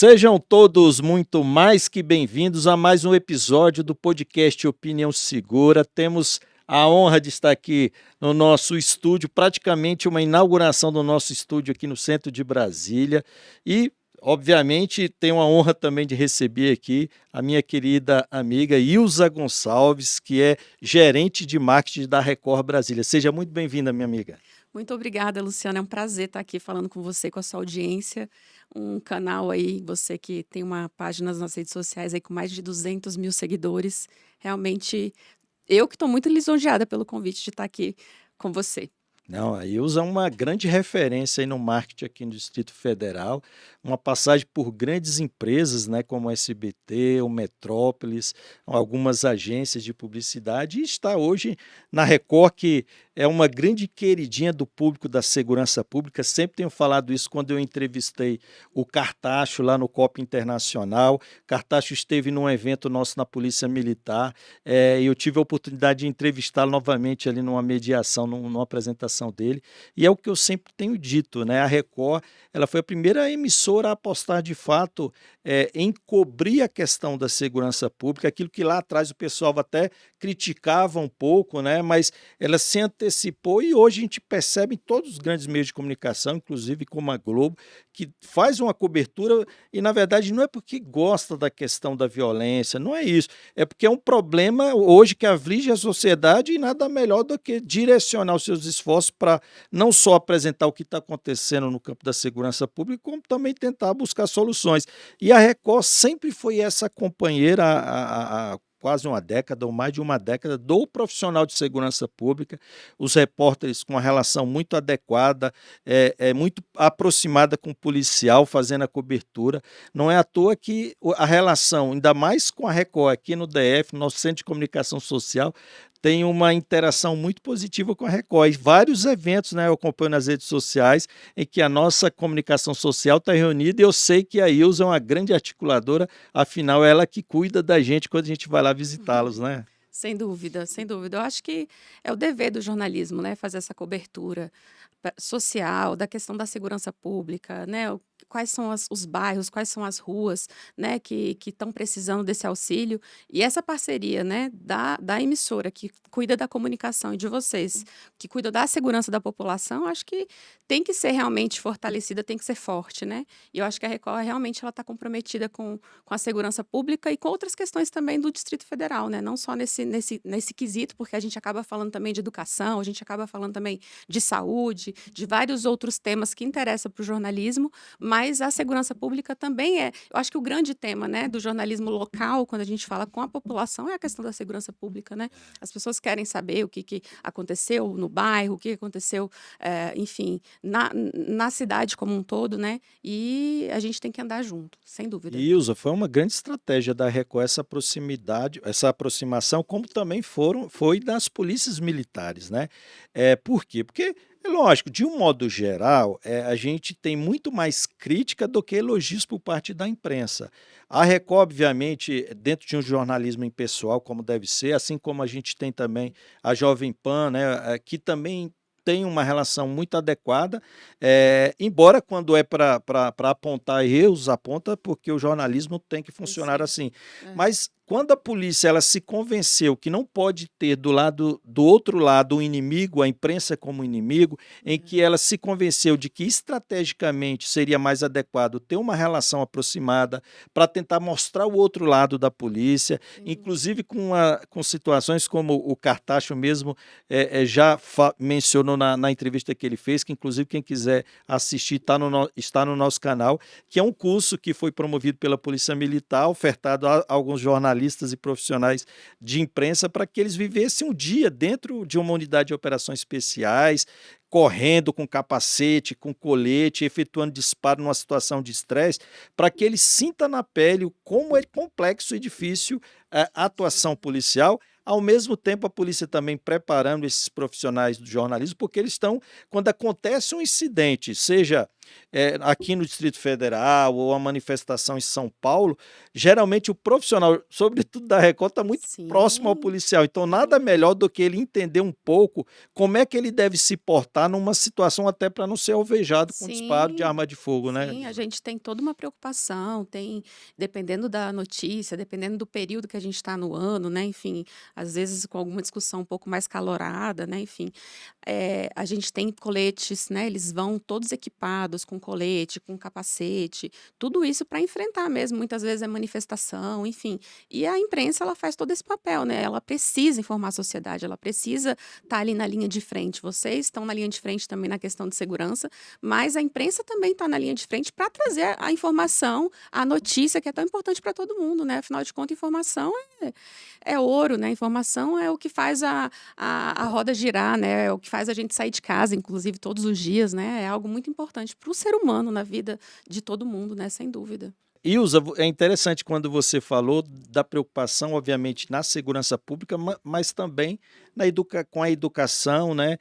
Sejam todos muito mais que bem-vindos a mais um episódio do podcast Opinião Segura. Temos a honra de estar aqui no nosso estúdio, praticamente uma inauguração do nosso estúdio aqui no centro de Brasília. E, obviamente, tenho a honra também de receber aqui a minha querida amiga Ilza Gonçalves, que é gerente de marketing da Record Brasília. Seja muito bem-vinda, minha amiga. Muito obrigada, Luciana. É um prazer estar aqui falando com você, com a sua audiência. Um canal aí, você que tem uma página nas redes sociais aí com mais de 200 mil seguidores. Realmente, eu que estou muito lisonjeada pelo convite de estar aqui com você. Não, a Ilza é uma grande referência aí no marketing aqui no Distrito Federal, uma passagem por grandes empresas, né, como a SBT, o Metrópolis, algumas agências de publicidade, e está hoje na Record, que é uma grande queridinha do público da segurança pública. Sempre tenho falado isso quando eu entrevistei o Cartacho lá no COP Internacional. Cartacho esteve num evento nosso na Polícia Militar, e eu tive a oportunidade de entrevistá-lo novamente ali numa mediação, numa apresentação dele, e é o que eu sempre tenho dito, né? A Record, ela foi a primeira emissora a apostar de fato em cobrir a questão da segurança pública, aquilo que lá atrás o pessoal até criticava um pouco, né? Mas ela se antecipou e hoje a gente percebe em todos os grandes meios de comunicação, inclusive como a Globo, que faz uma cobertura e, na verdade, não é porque gosta da questão da violência, não é isso, é porque é um problema hoje que aflige a sociedade e nada melhor do que direcionar os seus esforços para não só apresentar o que está acontecendo no campo da segurança pública, como também tentar buscar soluções. E a Record sempre foi essa companheira há quase uma década ou mais de uma década do profissional de segurança pública, os repórteres com uma relação muito adequada, muito aproximada com o policial, fazendo a cobertura. Não é à toa que a relação, ainda mais com a Record aqui no DF, no nosso Centro de Comunicação Social, tem uma interação muito positiva com a Record. E vários eventos, né, eu acompanho nas redes sociais, em que a nossa comunicação social está reunida, e eu sei que a Ilza é uma grande articuladora, afinal, é ela que cuida da gente quando a gente vai lá visitá-los, né? Sem dúvida, sem dúvida. Eu acho que é o dever do jornalismo, né, fazer essa cobertura social, da questão da segurança pública, né, quais são os bairros, quais são as ruas, né, que estão precisando desse auxílio. E essa parceria, né, da emissora que cuida da comunicação e de vocês, que cuida da segurança da população, acho que tem que ser realmente fortalecida, tem que ser forte, né? E eu acho que a Record realmente ela está comprometida com a segurança pública e com outras questões também do Distrito Federal, né? Não só nesse quesito, porque a gente acaba falando também de educação, a gente acaba falando também de saúde, de vários outros temas que interessam para o jornalismo, mas a segurança pública também é. Eu acho que o grande tema, né, do jornalismo local, quando a gente fala com a população, é a questão da segurança pública, né? As pessoas querem saber o que aconteceu no bairro, o que aconteceu, enfim, na cidade como um todo, né? E a gente tem que andar junto, sem dúvida. Ilza, foi uma grande estratégia da Record essa proximidade, essa aproximação, como também foi das polícias militares, né? Por quê? Porque, é lógico, de um modo geral, a gente tem muito mais crítica do que elogios por parte da imprensa. A Record, obviamente, dentro de um jornalismo impessoal, como deve ser, assim como a gente tem também a Jovem Pan, né, que também tem uma relação muito adequada, embora quando é para apontar erros, aponta porque o jornalismo tem que funcionar Sim. assim. Mas quando a polícia ela se convenceu que não pode ter do outro lado o inimigo, a imprensa como inimigo, em que ela se convenceu de que estrategicamente seria mais adequado ter uma relação aproximada para tentar mostrar o outro lado da polícia, inclusive com situações como o Cartacho mesmo já mencionou na entrevista que ele fez, que inclusive quem quiser assistir está no nosso canal, que é um curso que foi promovido pela Polícia Militar, ofertado a alguns jornalistas e profissionais de imprensa para que eles vivessem um dia dentro de uma unidade de operações especiais, correndo com capacete, com colete, efetuando disparo numa situação de estresse, para que ele sinta na pele como é complexo e difícil a atuação policial. Ao mesmo tempo, a polícia também preparando esses profissionais do jornalismo, porque eles estão, quando acontece um incidente, seja aqui no Distrito Federal ou a manifestação em São Paulo, geralmente o profissional, sobretudo da Record, está muito próximo ao Sim, policial. Então, nada melhor do que ele entender um pouco como é que ele deve se portar numa situação até para não ser alvejado com disparo de sim, arma de fogo, né, sim, a Ilza? gente tem toda uma preocupação, tem, dependendo da notícia, dependendo do período que a gente está no ano, né, enfim, às vezes com alguma discussão um pouco mais calorada, né, enfim, a gente tem coletes, né, eles vão todos equipados com colete, com capacete, tudo isso para enfrentar mesmo, muitas vezes é manifestação, enfim, e a imprensa ela faz todo esse papel, né, ela precisa informar a sociedade, ela precisa estar ali na linha de frente, vocês estão na linha de frente também na questão de segurança, mas a imprensa também está na linha de frente para trazer a informação, a notícia que é tão importante para todo mundo, né? Afinal de contas, informação é ouro, né? Informação é o que faz a roda girar, né? É o que faz a gente sair de casa, inclusive todos os dias, né? É algo muito importante para o ser humano na vida de todo mundo, né? Sem dúvida. Ilza, é interessante quando você falou da preocupação, obviamente, na segurança pública, mas também com a educação, né?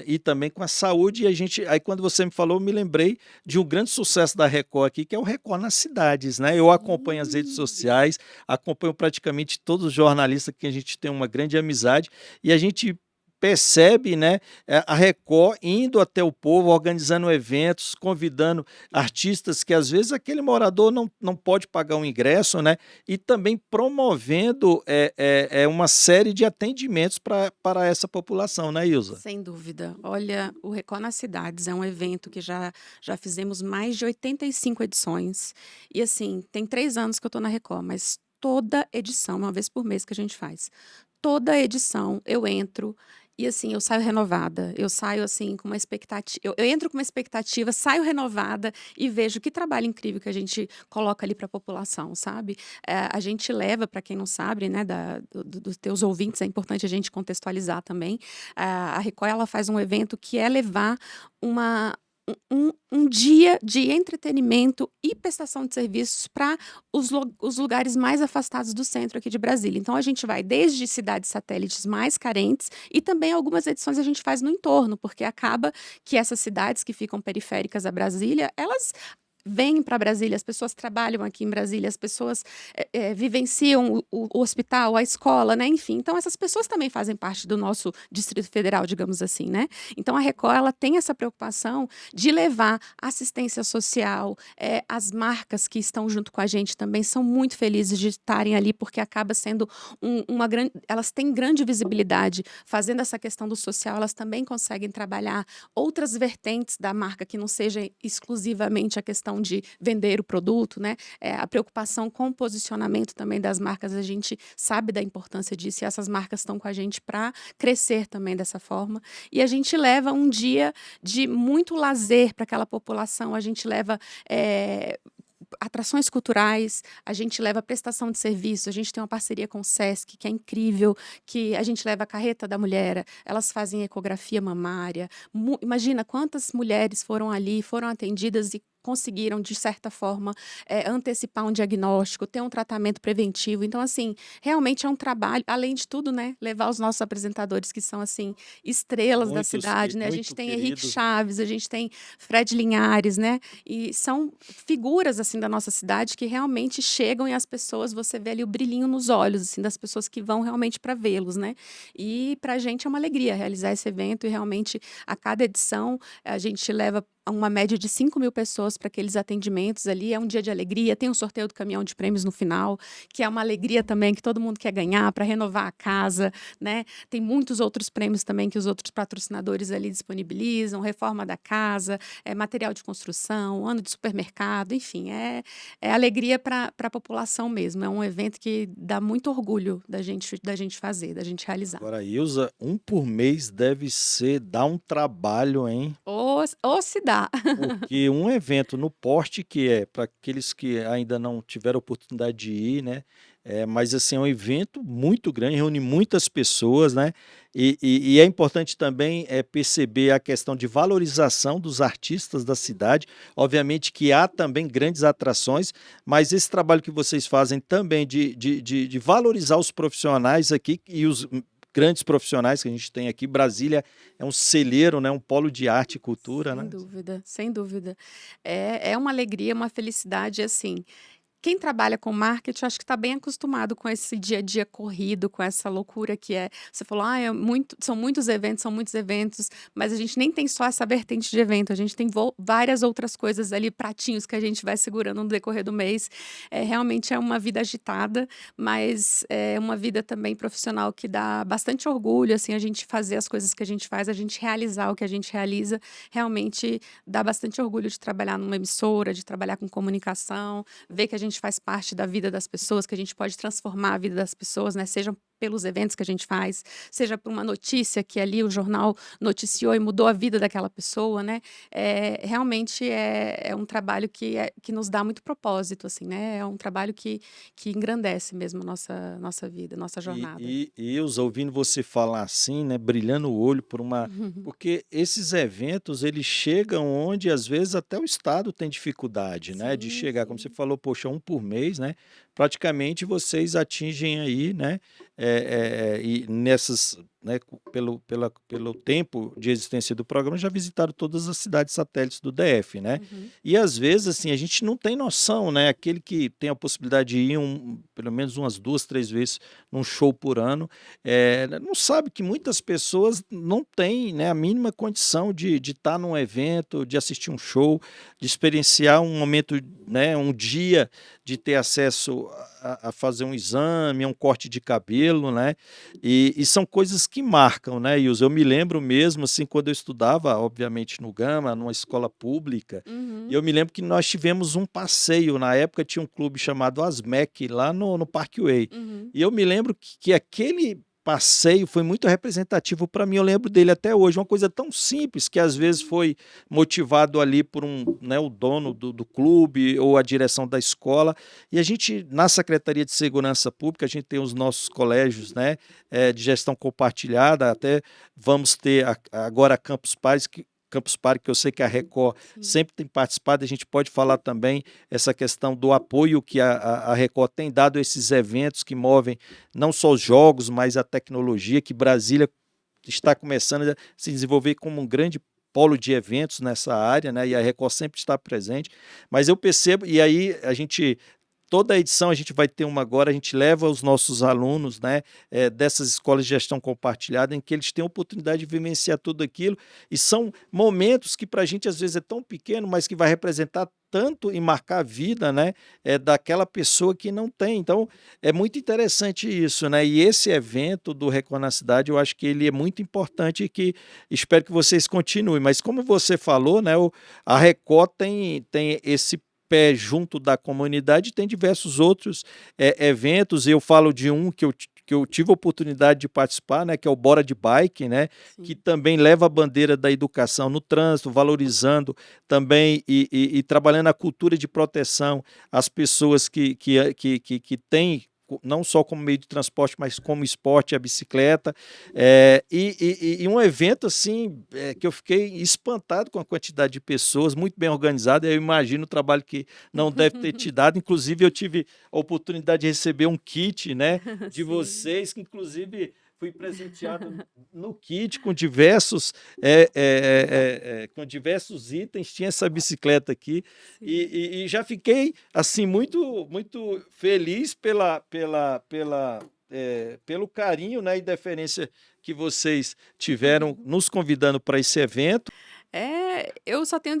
E também com a saúde. E aí, quando você me falou, eu me lembrei de um grande sucesso da Record aqui, que é o Record nas cidades, né? Eu acompanho as redes Sim. sociais, acompanho praticamente todos os jornalistas que a gente tem uma grande amizade, e a gente percebe, né, a Record indo até o povo, organizando eventos, convidando artistas que às vezes aquele morador não pode pagar um ingresso, né? E também promovendo uma série de atendimentos para essa população, né, Ilza? Sem dúvida. Olha, o Record nas Cidades é um evento que já fizemos mais de 85 edições. E assim, tem 3 anos que eu estou na Record, mas toda edição, uma vez por mês que a gente faz, toda edição eu entro e assim, eu saio renovada. Eu saio assim com uma expectativa. Eu entro com uma expectativa, saio renovada e vejo que trabalho incrível que a gente coloca ali para a população, sabe? A gente leva, para quem não sabe, né, dos teus ouvintes, é importante a gente contextualizar também. A Record ela faz um evento que é levar uma. Um dia de entretenimento e prestação de serviços para os lugares mais afastados do centro aqui de Brasília. Então, a gente vai desde cidades satélites mais carentes e também algumas edições a gente faz no entorno, porque acaba que essas cidades que ficam periféricas a Brasília, elas vêm para Brasília, as pessoas trabalham aqui em Brasília, as pessoas vivenciam o hospital, a escola, né? Enfim, então essas pessoas também fazem parte do nosso Distrito Federal, digamos assim, né? Então a Record ela tem essa preocupação de levar assistência social, as marcas que estão junto com a gente também são muito felizes de estarem ali, porque acaba sendo uma grande. Elas têm grande visibilidade, fazendo essa questão do social, elas também conseguem trabalhar outras vertentes da marca que não seja exclusivamente a questão de vender o produto, né? A preocupação com o posicionamento também das marcas, a gente sabe da importância disso e essas marcas estão com a gente para crescer também dessa forma. E a gente leva um dia de muito lazer para aquela população, a gente leva atrações culturais, a gente leva prestação de serviço, a gente tem uma parceria com o Sesc, que é incrível, que a gente leva a carreta da mulher, elas fazem ecografia mamária. Imagina quantas mulheres foram ali, foram atendidas e conseguiram, de certa forma, antecipar um diagnóstico, ter um tratamento preventivo. Então, assim, realmente é um trabalho, além de tudo, né, levar os nossos apresentadores, que são, assim, estrelas da cidade, né? A gente Muito tem Henrique queridos. Chaves, a gente tem Fred Linhares, né? E são figuras, assim, da nossa cidade que realmente chegam e as pessoas, você vê ali o brilhinho nos olhos, assim, das pessoas que vão realmente para vê-los, né? E para a gente é uma alegria realizar esse evento e realmente a cada edição a gente leva uma média de 5.000 pessoas para aqueles atendimentos ali, é um dia de alegria, tem um sorteio do caminhão de prêmios no final, que é uma alegria também, que todo mundo quer ganhar para renovar a casa, né? Tem muitos outros prêmios também que os outros patrocinadores ali disponibilizam, reforma da casa, material de construção, ano de supermercado, enfim, é alegria para a população mesmo, é um evento que dá muito orgulho da gente fazer, da gente realizar. Agora, Ilza, um por mês dá um trabalho, hein? Ou se dá. Porque um evento no porte que é, para aqueles que ainda não tiveram oportunidade de ir, né? Mas assim, é um evento muito grande, reúne muitas pessoas, né? E é importante também perceber a questão de valorização dos artistas da cidade. Obviamente que há também grandes atrações, mas esse trabalho que vocês fazem também de valorizar os profissionais aqui e os grandes profissionais que a gente tem aqui. Brasília é um celeiro, né, um polo de arte e cultura, Sem né? dúvida, sem dúvida. É uma alegria, uma felicidade, assim. Quem trabalha com marketing, eu acho que está bem acostumado com esse dia a dia corrido, com essa loucura que é. Você falou, são muitos eventos, mas a gente nem tem só essa vertente de evento, a gente tem várias outras coisas ali, pratinhos que a gente vai segurando no decorrer do mês. Realmente é uma vida agitada, mas é uma vida também profissional que dá bastante orgulho, assim, a gente fazer as coisas que a gente faz, a gente realizar o que a gente realiza, realmente dá bastante orgulho de trabalhar numa emissora, de trabalhar com comunicação, ver que a gente faz parte da vida das pessoas, que a gente pode transformar a vida das pessoas, né? Seja pelos eventos que a gente faz, seja por uma notícia que ali o jornal noticiou e mudou a vida daquela pessoa, né? Realmente é um trabalho que nos dá muito propósito, assim, né? É um trabalho que engrandece mesmo nossa vida, nossa jornada. E eu ouvindo você falar assim, né, brilhando o olho por uma, porque esses eventos eles chegam onde às vezes até o Estado tem dificuldade, né, de Sim, chegar, como você sim. falou, poxa, um por mês, né, praticamente vocês atingem aí, né, e nessas, né, pelo tempo de existência do programa já visitaram todas as cidades satélites do DF, né, Uhum. e às vezes assim a gente não tem noção, né, aquele que tem a possibilidade de ir pelo menos umas 2, 3 vezes num show por ano, não sabe que muitas pessoas não têm, né, a mínima condição de estar num evento, de assistir um show, de experienciar um momento, né, um dia de ter acesso a fazer um exame, a um corte de cabelo, né, e são coisas que marcam, né, Ilza? Eu me lembro mesmo, assim, quando eu estudava, obviamente, no Gama, numa escola pública, e Uhum. eu me lembro que nós tivemos um passeio, na época tinha um clube chamado Asmec, lá no Parkway, Uhum. e eu me lembro que aquele passeio foi muito representativo para mim, eu lembro dele até hoje, uma coisa tão simples que às vezes foi motivado ali por né, o dono do clube ou a direção da escola, e a gente, na Secretaria de Segurança Pública, a gente tem os nossos colégios, né, de gestão compartilhada, até vamos ter agora a Campus Party, que eu sei que a Record Sim. sempre tem participado, a gente pode falar também essa questão do apoio que a Record tem dado a esses eventos que movem não só os jogos, mas a tecnologia, que Brasília está começando a se desenvolver como um grande polo de eventos nessa área, né? E a Record sempre está presente. Mas eu percebo, e aí a gente toda a edição a gente vai ter uma agora, a gente leva os nossos alunos, né, dessas escolas de gestão compartilhada, em que eles têm a oportunidade de vivenciar tudo aquilo, e são momentos que para a gente às vezes é tão pequeno, mas que vai representar tanto e marcar a vida, né, daquela pessoa que não tem. Então, é muito interessante isso, né? E esse evento do Record na Cidade, eu acho que ele é muito importante e que espero que vocês continuem. Mas como você falou, né, a Record tem esse pé junto da comunidade, tem diversos outros eventos. Eu falo de um que eu tive a oportunidade de participar, né, que é o Bora de Bike, né, que Sim. também leva a bandeira da educação no trânsito, valorizando também e trabalhando a cultura de proteção às pessoas que têm não só como meio de transporte, mas como esporte, a bicicleta, e um evento assim, que eu fiquei espantado com a quantidade de pessoas, muito bem organizado, eu imagino o trabalho que não deve ter te dado, inclusive eu tive a oportunidade de receber um kit, né, de Sim. vocês, que inclusive fui presenteado no kit com diversos itens, tinha essa bicicleta aqui, Sim. e já fiquei assim muito feliz pelo carinho, né, e deferência que vocês tiveram nos convidando para esse evento. Eu só tenho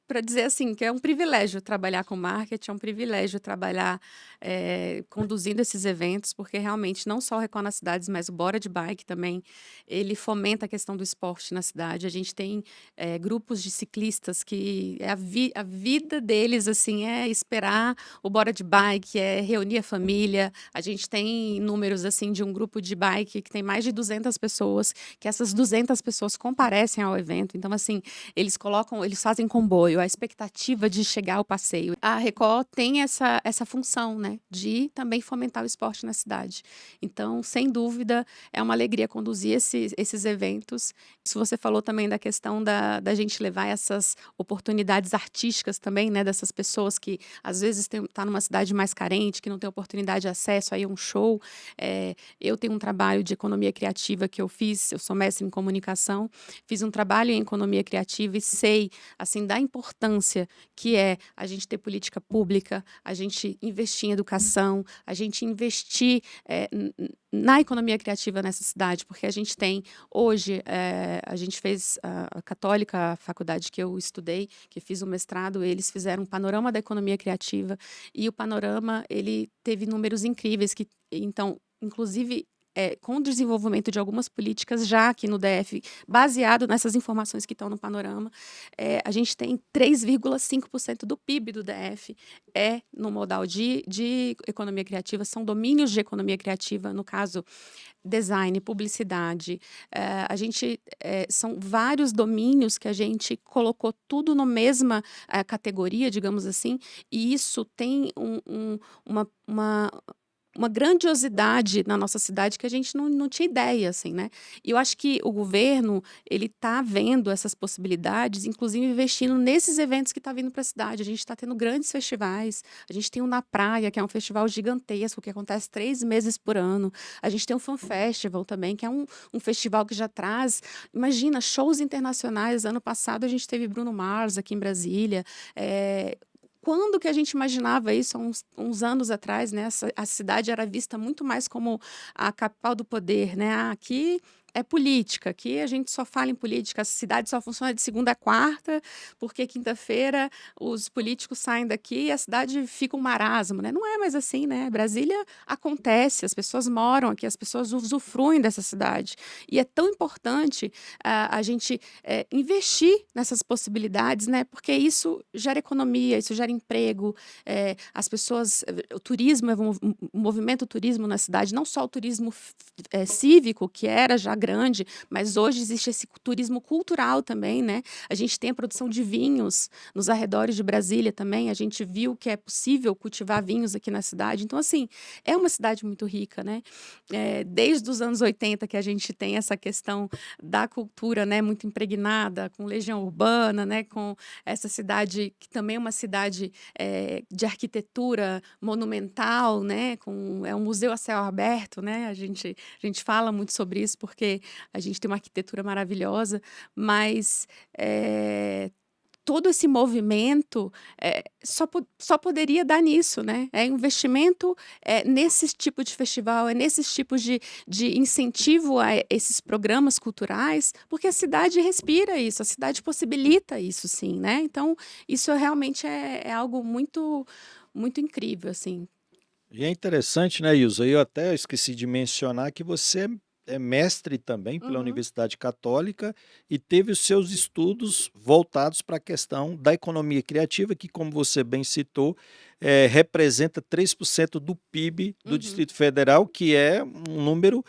para dizer assim que é um privilégio trabalhar com marketing, é um privilégio trabalhar conduzindo esses eventos, porque realmente não só o Record nas Cidades, mas o Bora de Bike também, ele fomenta a questão do esporte na cidade. A gente tem grupos de ciclistas que a vida deles assim é esperar o Bora de Bike, é reunir a família. A gente tem números assim de um grupo de bike que tem mais de 200 pessoas, que essas 200 pessoas comparecem ao evento. Então, assim, eles colocam, eles fazem comboio, a expectativa de chegar ao passeio. A Record tem essa função, né, de também fomentar o esporte na cidade. Então, sem dúvida, é uma alegria conduzir esses eventos. Se você falou também da questão da gente levar essas oportunidades artísticas também, né, dessas pessoas que às vezes tá numa cidade mais carente, que não tem oportunidade de acesso aí a um show. Eu tenho um trabalho de economia criativa que eu fiz, eu sou mestre em comunicação, fiz um trabalho em economia criativa e sei, assim, da importância que é a gente ter política pública, a gente investir em educação, a gente investir na economia criativa nessa cidade, porque a gente tem, hoje, a gente fez a Católica, a faculdade que eu estudei, que fiz o mestrado, eles fizeram um panorama da economia criativa, e o panorama, ele teve números incríveis, que, então, inclusive, com o desenvolvimento de algumas políticas já aqui no DF, baseado nessas informações que estão no panorama, a gente tem 3,5% do PIB do DF no modal de economia criativa, são domínios de economia criativa, no caso, design, publicidade. São vários domínios que a gente colocou tudo na mesma categoria, digamos assim, e isso tem uma grandiosidade na nossa cidade que a gente não tinha ideia, assim, né? E eu acho que o governo, ele está vendo essas possibilidades, inclusive investindo nesses eventos que está vindo para a cidade. A gente está tendo grandes festivais, a gente tem o Na Praia, que é um festival gigantesco, que acontece 3 meses por ano. A gente tem o Fan Festival também, que é um festival que já traz, imagina, shows internacionais. Ano passado a gente teve Bruno Mars aqui em Brasília. Quando que a gente imaginava isso, há uns anos atrás, né? A cidade era vista muito mais como a capital do poder, né? Aqui é política, aqui a gente só fala em política, a cidade só funciona de segunda a quarta, porque quinta-feira os políticos saem daqui e a cidade fica um marasmo, né? Não é mais assim, né? Brasília acontece, as pessoas moram aqui, as pessoas usufruem dessa cidade. E é tão importante a gente investir nessas possibilidades, né? Porque isso gera economia, isso gera emprego, as pessoas, o turismo, o movimento turismo na cidade, não só o turismo cívico, que era já grande, mas hoje existe esse turismo cultural também, né? A gente tem a produção de vinhos nos arredores de Brasília também, a gente viu que é possível cultivar vinhos aqui na cidade. Então, assim, é uma cidade muito rica, né? Desde os anos 80 que a gente tem essa questão da cultura, né, muito impregnada, com Legião Urbana, né, com essa cidade, que também é uma cidade de arquitetura monumental, né, é um museu a céu aberto, né? A gente fala muito sobre isso, porque a gente tem uma arquitetura maravilhosa, mas todo esse movimento só poderia dar nisso, né? É investimento nesse tipo de festival, nesses tipos de incentivo a esses programas culturais, porque a cidade respira isso, a cidade possibilita isso, sim, né? Então, isso realmente é algo muito, muito incrível, assim. E é interessante, né, Ilza? Eu até esqueci de mencionar que você é mestre também pela Uhum, Universidade Católica e teve os seus estudos voltados para a questão da economia criativa, que, como você bem citou, representa 3% do PIB do uhum, Distrito Federal, que é um número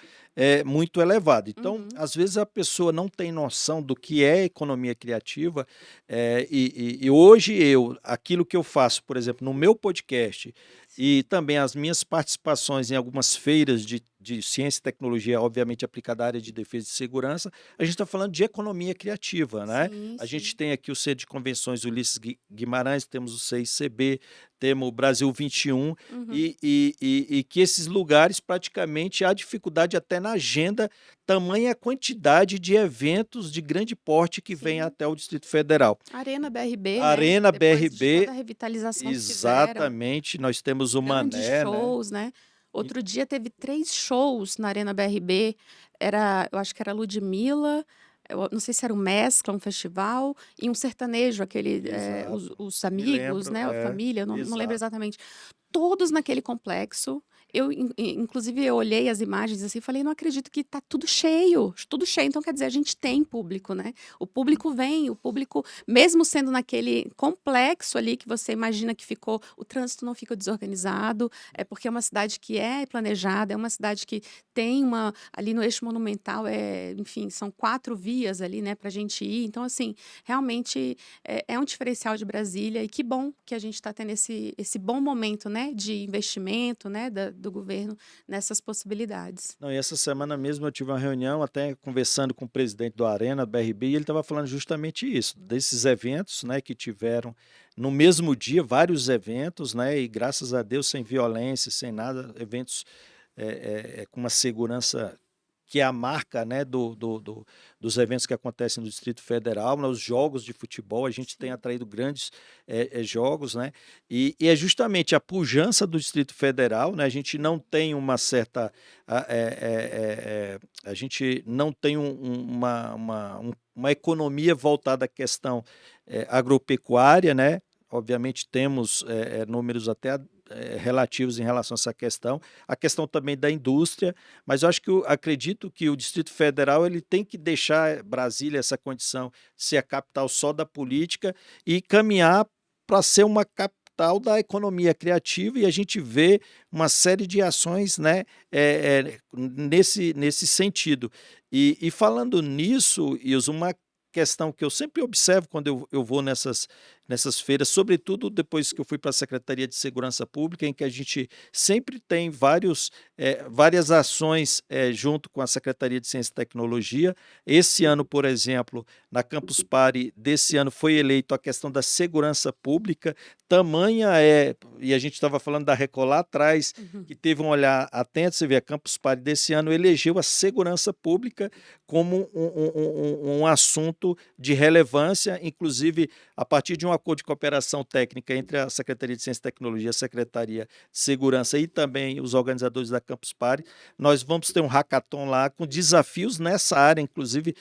muito elevado. Então, uhum. às vezes a pessoa não tem noção do que é economia criativa, e hoje aquilo que eu faço, por exemplo, no meu podcast, e também as minhas participações em algumas feiras de ciência e tecnologia, obviamente aplicada à área de defesa e segurança, a gente está falando de economia criativa, né? Sim, A gente sim. tem aqui o Centro de Convenções Ulisses Guimarães, temos o CICB, temos o Brasil 21, Uhum. e que esses lugares praticamente há dificuldade até na agenda, tamanha a quantidade de eventos de grande porte que vem Sim. até o Distrito Federal. Arena BRB, né, Arena depois de toda BRB, a revitalização que fizeram, exatamente, nós temos o grandes Mané, né? shows, né. E- Outro dia teve 3 shows na Arena BRB, eu acho que era Ludmilla, eu não sei se era o Mescla, um festival, e um sertanejo, aquele, Exato. os Me amigos, lembro, né, a família, não lembro exato. exatamente. Todos naquele complexo, Inclusive, eu olhei as imagens assim e falei, não acredito que está tudo cheio, tudo cheio. Então, quer dizer, a gente tem público, né? O público vem, o público, mesmo sendo naquele complexo ali que você imagina que ficou, o trânsito não fica desorganizado, é porque é uma cidade que é planejada, é uma cidade que tem ali no eixo monumental, enfim, são 4 vias ali, né, para a gente ir. Então, assim, realmente é um diferencial de Brasília e que bom que a gente está tendo esse bom momento, né, de investimento, né, do governo nessas possibilidades. Não, e essa semana mesmo eu tive uma reunião, até conversando com o presidente do Arena, do BRB, e ele estava falando justamente isso, desses eventos, né, que tiveram no mesmo dia, vários eventos, né, e graças a Deus sem violência, sem nada, eventos com uma segurança que é a marca, né, dos eventos que acontecem no Distrito Federal, né, os jogos de futebol, a gente tem Sim. atraído grandes jogos, né, e é justamente a pujança do Distrito Federal, né, a gente não tem uma certa, a gente não tem uma economia voltada à questão agropecuária, né, obviamente temos números até relativos em relação a essa questão, a questão também da indústria, mas eu acho que acredito que o Distrito Federal ele tem que deixar Brasília essa condição de ser a capital só da política e caminhar para ser uma capital da economia criativa e a gente vê uma série de ações, né, nesse sentido. E falando nisso, Ilson, uma questão que eu sempre observo quando eu vou nessas feiras, sobretudo depois que eu fui para a Secretaria de Segurança Pública, em que a gente sempre tem várias ações junto com a Secretaria de Ciência e Tecnologia. Esse ano, por exemplo, na Campus Party desse ano foi eleito a questão da segurança pública, tamanha e a gente estava falando da Record lá atrás, que teve um olhar atento, você vê, a Campus Party desse ano elegeu a segurança pública como um assunto de relevância, inclusive a partir de um acordo de cooperação técnica entre a Secretaria de Ciência e Tecnologia, a Secretaria de Segurança e também os organizadores da Campus Party, nós vamos ter um hackathon lá com desafios nessa área, inclusive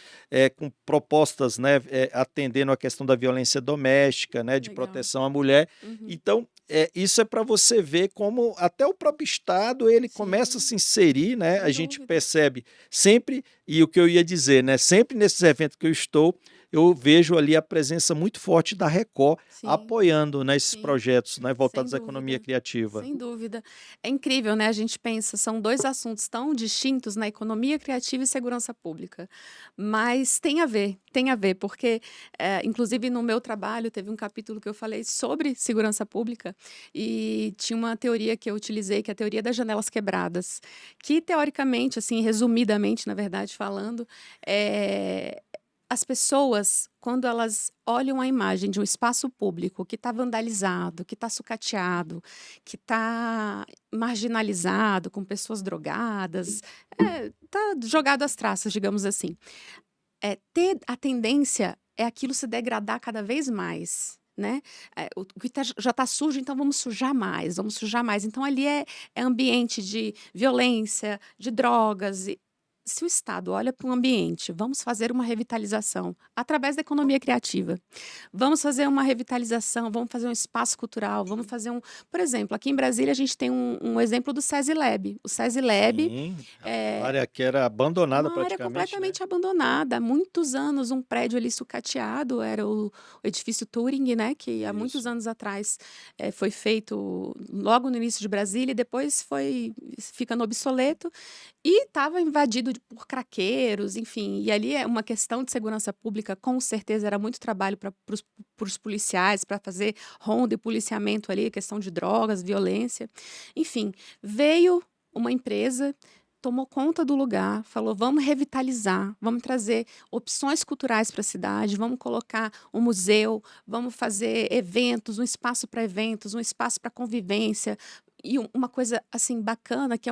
com propostas, né, atendendo a questão da violência doméstica, né, de Legal. proteção à mulher. Então, isso é para você ver como até o próprio Estado ele começa a se inserir, né? A gente percebe sempre, e o que eu ia dizer, né? Sempre nesses eventos que eu estou, eu vejo ali a presença muito forte da Record apoiando, né, esses projetos, né, voltados à economia criativa. Sem dúvida. É incrível, né? A gente pensa, são 2 assuntos tão distintos na economia criativa e segurança pública. Mas tem a ver, porque, inclusive no meu trabalho teve um capítulo que eu falei sobre segurança pública e tinha uma teoria que eu utilizei, que é a teoria das janelas quebradas, que teoricamente, assim, resumidamente, na verdade, falando, as pessoas, quando elas olham a imagem de um espaço público que está vandalizado, que está sucateado, que está marginalizado, com pessoas drogadas, está jogado às traças, digamos assim. A tendência é aquilo se degradar cada vez mais. Né? O que já está sujo, então vamos sujar mais, vamos sujar mais. Então ali é ambiente de violência, de drogas. Se o Estado olha para o ambiente, vamos fazer uma revitalização através da economia criativa. Vamos fazer uma revitalização, vamos fazer um espaço cultural, vamos fazer um... Por exemplo, aqui em Brasília a gente tem um exemplo do SESI Lab. O SESI Lab Sim, a é área que era abandonada uma área praticamente, né? completamente abandonada. Há muitos anos, um prédio ali sucateado, era o edifício Turing, né? Que há muitos Isso. anos atrás foi feito logo no início de Brasília e depois foi ficando obsoleto. E estava invadido por craqueiros, enfim. E ali é uma questão de segurança pública, com certeza era muito trabalho para os policiais, para fazer ronda e policiamento ali, questão de drogas, violência. Enfim, veio uma empresa, tomou conta do lugar, falou: vamos revitalizar, vamos trazer opções culturais para a cidade, vamos colocar um museu, vamos fazer eventos, um espaço para eventos, um espaço para convivência. E uma coisa assim bacana que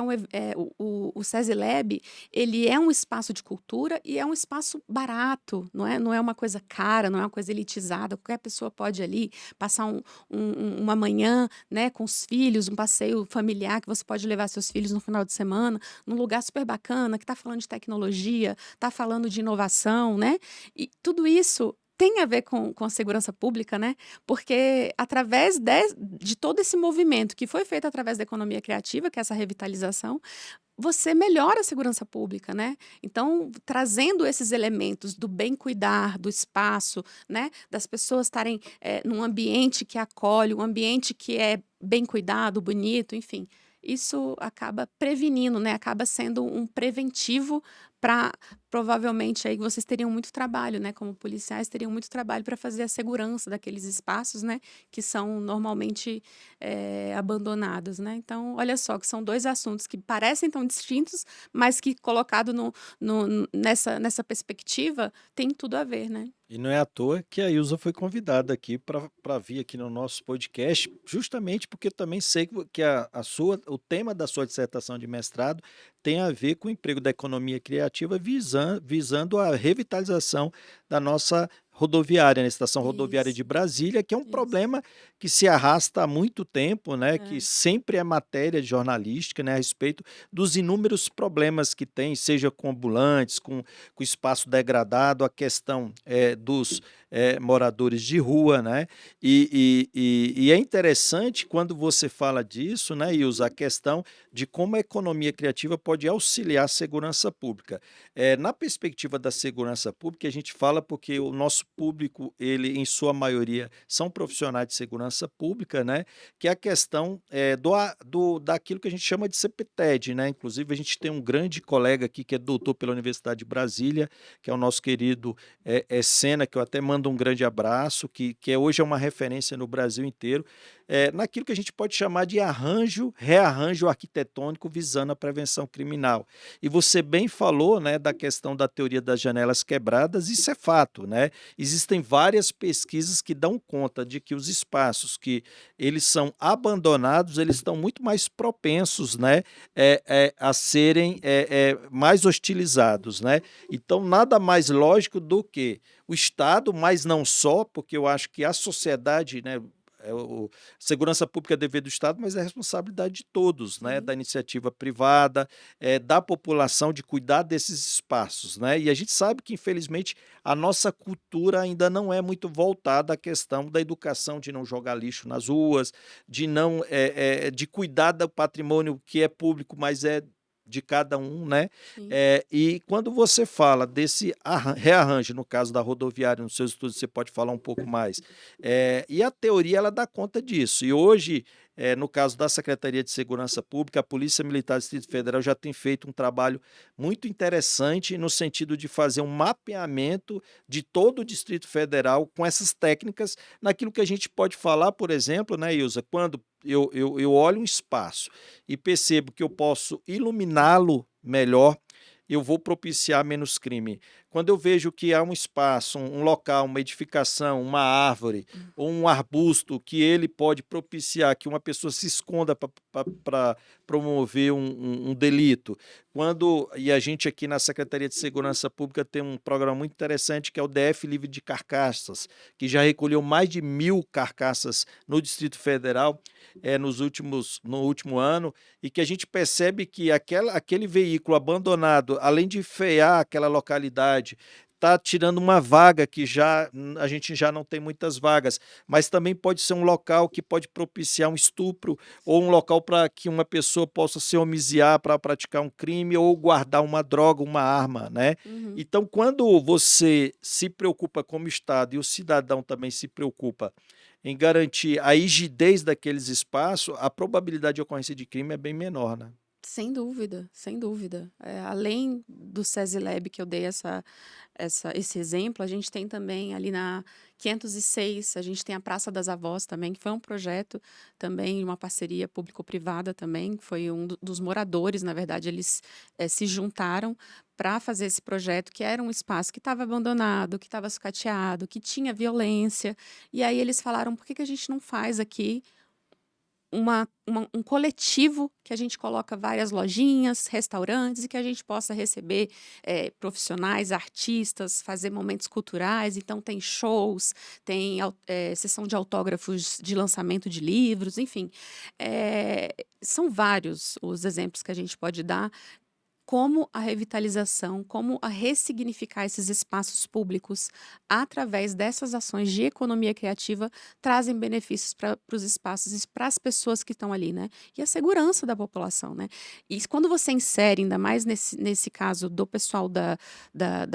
o SESI Lab, ele é um espaço de cultura e é um espaço barato, não é uma coisa cara, não é uma coisa elitizada, qualquer pessoa pode ir ali passar uma manhã, né, com os filhos, um passeio familiar que você pode levar seus filhos no final de semana, num lugar super bacana, que está falando de tecnologia, está falando de inovação, né? E tudo isso tem a ver com a segurança pública, né? Porque através de todo esse movimento que foi feito através da economia criativa, que é essa revitalização, você melhora a segurança pública, né? Então, trazendo esses elementos do bem cuidar, do espaço, né? Das pessoas estarem num ambiente que acolhe, um ambiente que é bem cuidado, bonito, enfim. Isso acaba prevenindo, né? Acaba sendo um preventivo para provavelmente aí vocês teriam muito trabalho, né? Como policiais teriam muito trabalho para fazer a segurança daqueles espaços, né? Que são normalmente abandonados, né? Então, olha só, que são dois assuntos que parecem tão distintos, mas que colocado nessa perspectiva tem tudo a ver, né? E não é à toa que a Ilza foi convidada aqui para vir aqui no nosso podcast, justamente porque eu também sei que o tema da sua dissertação de mestrado tem a ver com o emprego da economia criativa, visando a revitalização da nossa rodoviária, na estação rodoviária Isso, de Brasília, que é um isso. problema que se arrasta há muito tempo, né, que É. sempre é matéria jornalística, né, a respeito dos inúmeros problemas que tem, seja com ambulantes, com espaço degradado, a questão dos moradores de rua, né? E é interessante quando você fala disso, né, Ilza, a questão de como a economia criativa pode auxiliar a segurança pública. Na perspectiva da segurança pública, a gente fala porque o nosso público, ele, em sua maioria, são profissionais de segurança pública, né? Que é a questão daquilo que a gente chama de CPTED, né? Inclusive, a gente tem um grande colega aqui que é doutor pela Universidade de Brasília, que é o nosso querido Sena, que eu até mando um grande abraço, que hoje é uma referência no Brasil inteiro, naquilo que a gente pode chamar de rearranjo arquitetônico visando a prevenção criminal. E você bem falou, né, da questão da teoria das janelas quebradas, isso é fato, né? Existem várias pesquisas que dão conta de que os espaços que eles são abandonados, eles estão muito mais propensos, né, a serem mais hostilizados, né? Então, nada mais lógico do que o Estado, mas não só, porque eu acho que a sociedade, né, segurança pública é dever do Estado, mas é responsabilidade de todos, né, Sim. da iniciativa privada, da população de cuidar desses espaços, né? E a gente sabe que, infelizmente, a nossa cultura ainda não é muito voltada à questão da educação, de não jogar lixo nas ruas, de não de cuidar do patrimônio que é público, mas é de cada um, né? Sim. E quando você fala desse rearranjo, no caso da rodoviária, nos seus estudos você pode falar um pouco mais, e a teoria ela dá conta disso. E hoje, no caso da Secretaria de Segurança Pública, a Polícia Militar do Distrito Federal já tem feito um trabalho muito interessante no sentido de fazer um mapeamento de todo o Distrito Federal com essas técnicas, naquilo que a gente pode falar, por exemplo, né, Ilza, quando eu olho um espaço e percebo que eu posso iluminá-lo melhor, eu vou propiciar menos crime. Quando eu vejo que há um espaço, um local, uma edificação, uma árvore ou um arbusto que ele pode propiciar que uma pessoa se esconda para promover um delito. E a gente aqui na Secretaria de Segurança Pública tem um programa muito interessante que é o DF Livre de Carcaças, que já recolheu mais de 1.000 carcaças no Distrito Federal no último ano, e que a gente percebe que aquele veículo abandonado, além de feiar aquela localidade, está tirando uma vaga que a gente já não tem muitas vagas, mas também pode ser um local que pode propiciar um estupro ou um local para que uma pessoa possa se homiziar para praticar um crime ou guardar uma droga, uma arma, né? Uhum. Então, quando você se preocupa como Estado e o cidadão também se preocupa em garantir a rigidez daqueles espaços, a probabilidade de ocorrência de crime é bem menor, né? Sem dúvida, sem dúvida. Além do SESI-Lab que eu dei esse exemplo, a gente tem também ali na 506, a gente tem a Praça das Avós também, que foi um projeto também, uma parceria público-privada também, que foi dos moradores, na verdade, eles se juntaram para fazer esse projeto, que era um espaço que estava abandonado, que estava sucateado, que tinha violência, e aí eles falaram, por que que a gente não faz aqui um coletivo que a gente coloca várias lojinhas, restaurantes e que a gente possa receber profissionais, artistas, fazer momentos culturais. Então, tem shows, tem sessão de autógrafos de lançamento de livros, enfim. São vários os exemplos que a gente pode dar como a revitalização, como a ressignificar esses espaços públicos através dessas ações de economia criativa trazem benefícios para os espaços e para as pessoas que estão ali, né? E a segurança da população, né? E quando você insere, ainda mais nesse caso do pessoal da